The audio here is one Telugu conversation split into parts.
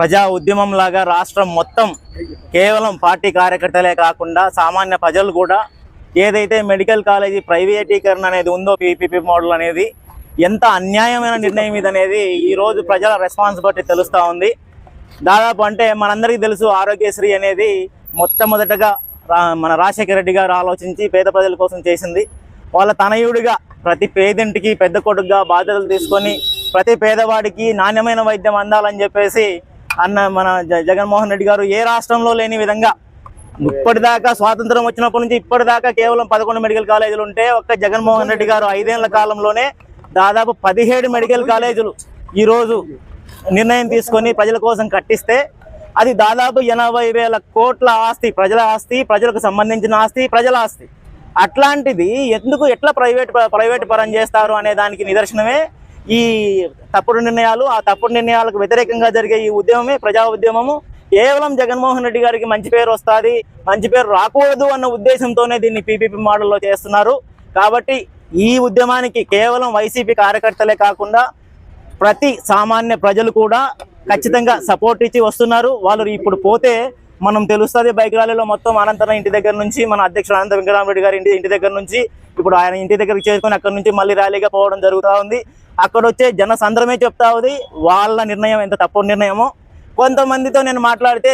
ప్రజా ఉద్యమం లాగా రాష్ట్రం మొత్తం కేవలం పార్టీ కార్యకర్తలే కాకుండా సామాన్య ప్రజలు కూడా ఏదైతే మెడికల్ కాలేజీ ప్రైవేటీకరణ అనేది ఉందో పీపీపీ మోడల్ అనేది ఎంత అన్యాయమైన నిర్ణయం ఇది అనేది ఈరోజు ప్రజల రెస్పాన్స్ బట్టి తెలుస్తూ ఉంది. దాదాపు అంటే మనందరికీ తెలుసు ఆరోగ్యశ్రీ అనేది మొట్టమొదటగా మన రాజశేఖర రెడ్డి గారు ఆలోచించి పేద ప్రజల కోసం చేసింది. వాళ్ళ తనయుడిగా ప్రతి పేదింటికి పెద్ద కొడుకుగా బాధ్యతలు తీసుకొని ప్రతి పేదవాడికి నాణ్యమైన వైద్యం అందాలని చెప్పేసి మన జగన్మోహన్ రెడ్డి గారు ఏ రాష్ట్రంలో లేని విధంగా ఇప్పటిదాకా స్వాతంత్రం వచ్చినప్పటి నుంచి ఇప్పటిదాకా కేవలం 11 మెడికల్ కాలేజీలు ఉంటే ఒక్క జగన్మోహన్ రెడ్డి గారు 5 ఏళ్ల కాలంలోనే దాదాపు 17 మెడికల్ కాలేజీలు ఈరోజు నిర్ణయం తీసుకొని ప్రజల కోసం కట్టిస్తే అది దాదాపు 80,000 కోట్ల ఆస్తి, ప్రజల ఆస్తి, ప్రజలకు సంబంధించిన ఆస్తి, ప్రజల ఆస్తి. అట్లాంటిది ఎట్లా ప్రైవేట్ పరం చేస్తారు అనే దానికి నిదర్శనమే ఈ తప్పుడు నిర్ణయాలు. ఆ తప్పుడు నిర్ణయాలకు వ్యతిరేకంగా జరిగే ఈ ఉద్యమమే ప్రజా ఉద్యమము. కేవలం జగన్మోహన్ రెడ్డి గారికి మంచి పేరు వస్తుంది, మంచి పేరు రాకూడదు అన్న ఉద్దేశంతోనే దీన్ని పీపీపీ మోడల్లో చేస్తున్నారు. కాబట్టి ఈ ఉద్యమానికి కేవలం వైసీపీ కార్యకర్తలే కాకుండా ప్రతి సామాన్య ప్రజలు కూడా ఖచ్చితంగా సపోర్ట్ ఇచ్చి వస్తున్నారు. వాళ్ళు ఇప్పుడు పోతే మనం తెలుస్తుంది బైక్ ర్యాలీలో మొత్తం అనంతరం ఇంటి దగ్గర నుంచి మన అధ్యక్షుడు అనంత వెంకటరామరెడ్డి గారి ఇంటి దగ్గర నుంచి ఇప్పుడు ఆయన ఇంటి దగ్గరికి చేరుకొని అక్కడ నుంచి మళ్ళీ ర్యాలీగా పోవడం జరుగుతూ ఉంది. అక్కడ వచ్చే జన సంద్రమే చెప్తా ఉంది వాళ్ళ నిర్ణయం ఎంత తప్పుడు నిర్ణయమో. కొంతమందితో నేను మాట్లాడితే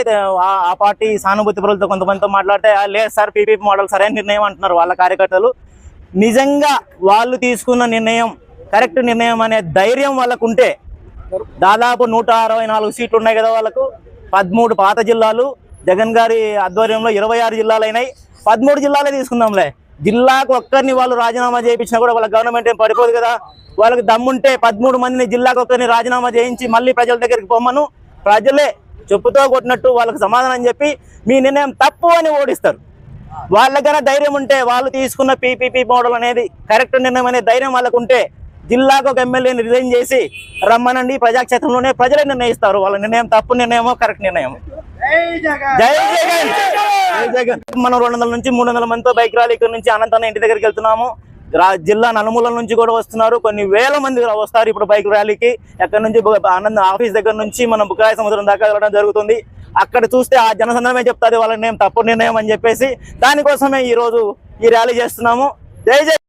ఆ పార్టీ సానుభూతి పరులతో కొంతమందితో మాట్లాడితే లేదు సార్ పీపీపీ మోడల్ సరైన నిర్ణయం అంటున్నారు వాళ్ళ కార్యకర్తలు. నిజంగా వాళ్ళు తీసుకున్న నిర్ణయం కరెక్ట్ నిర్ణయం అనే ధైర్యం వాళ్ళకు ఉంటే దాదాపు 164 సీట్లు ఉన్నాయి కదా వాళ్ళకు. 13 పాత జిల్లాలు జగన్ గారి ఆధ్వర్యంలో 26 జిల్లాలైనాయి. 13 జిల్లాలే తీసుకుందాంలే. జిల్లాకు ఒక్కరిని వాళ్ళు రాజీనామా చేయించినా కూడా వాళ్ళ గవర్నమెంట్ ఏం పడిపోదు కదా. వాళ్ళకి దమ్ముంటే 13 మందిని జిల్లాకు ఒక్కరిని రాజీనామా చేయించి మళ్ళీ ప్రజల దగ్గరికి పొమ్మను, ప్రజలే చెప్పుతో కొట్టినట్టు వాళ్ళకి సమాధానం చెప్పి మీ నిర్ణయం తప్పు అని ఓడిస్తారు. వాళ్ళ దగ్గర ధైర్యం ఉంటే వాళ్ళు తీసుకున్న పీపీపీ మోడల్ అనేది కరెక్ట్ నిర్ణయం అనే ధైర్యం వాళ్ళకు ఉంటే జిల్లాకు ఒక ఎమ్మెల్యేని రిజైన్ చేసి రమ్మనండి, ప్రజాక్షేత్రంలోనే ప్రజలే నిర్ణయిస్తారు వాళ్ళ నిర్ణయం తప్పు నిర్ణయమో కరెక్ట్ నిర్ణయమో. జై జగన్, జై జగన్. మనం 200 నుంచి 300 మందితో బైక్ ర్యాలీ ఇక్కడ నుంచి అనంతరం ఇంటి దగ్గరికి వెళ్తున్నాము. జిల్లా నలుమూలల నుంచి కూడా వస్తున్నారు, కొన్ని వేల మంది వస్తారు ఇప్పుడు బైక్ ర్యాలీకి. ఎక్కడి నుంచి ఆనంద్ ఆఫీస్ దగ్గర నుంచి మనం బుకాయ సముద్రం దాకా వెళ్ళడం జరుగుతుంది. అక్కడ చూస్తే ఆ జనసంద్రమే చెప్తాది వాళ్ళ నిర్ణయం తప్పు నిర్ణయం అని చెప్పేసి. దానికోసమే ఈరోజు ఈ ర్యాలీ చేస్తున్నాము. జై జై.